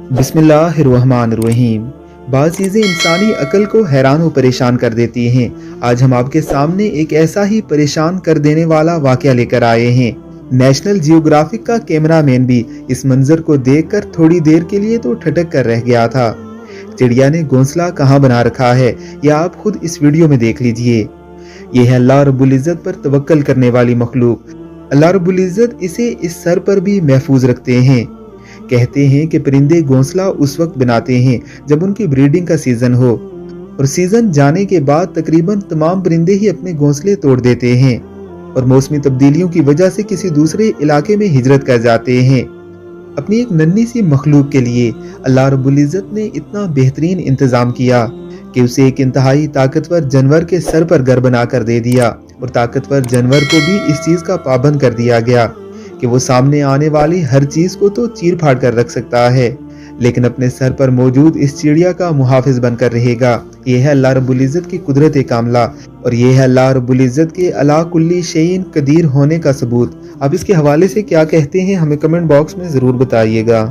बिस्मिल्लाहिर्रहमानिर्रहीम। बाज़ चीज़ें इंसानी अकल को हैरान व परेशान कर देती हैं। आज हम आपके सामने एक ऐसा ही परेशान कर देने वाला वाक़या लेकर आए हैं। नेशनल जियोग्राफिक का कैमरामैन भी इस मंजर को देखकर थोड़ी देर के लिए तो ठटक कर रह गया था। चिड़िया ने घोंसला कहाँ बना रखा है, यह आप खुद इस वीडियो में देख लीजिए। यह है अल्लाह रब्बुल इज़्ज़त पर तवक्कल करने वाली मखलूक। अल्लाह रब्बुल इज़्ज़त इसे इस सर पर भी महफूज रखते हैं। कहते हैं कि परिंदे घोंसला उस वक्त बनाते हैं जब उनकी ब्रीडिंग का सीजन हो, और सीजन जाने के बाद तकरीबन तमाम परिंदे ही अपने घोंसले तोड़ देते हैं और मौसमी तब्दीलियों की वजह से किसी दूसरे इलाके में हिजरत कर जाते हैं। अपनी एक नन्ही सी मखलूक के लिए अल्लाह रब्बुल इज़्ज़त ने इतना बेहतरीन इंतजाम किया कि उसे एक इंतहाई ताकतवर जानवर के सर पर घर बनाकर दे दिया, और ताकतवर जानवर को भी इस चीज का पाबंद कर दिया गया कि वो सामने आने वाली हर चीज को तो चीर फाड़ कर रख सकता है, लेकिन अपने सर पर मौजूद इस चिड़िया का मुहाफिज बनकर रहेगा। यह है अल्लाह रब्बुल इज़्ज़त की कुदरत कामला, और यह है अल्लाह रब्बुल इज़्ज़त के अला कुल्ली शैइन कदीर होने का सबूत। आप इसके हवाले से क्या कहते हैं, हमें कमेंट बॉक्स में ज़रूर बताइएगा।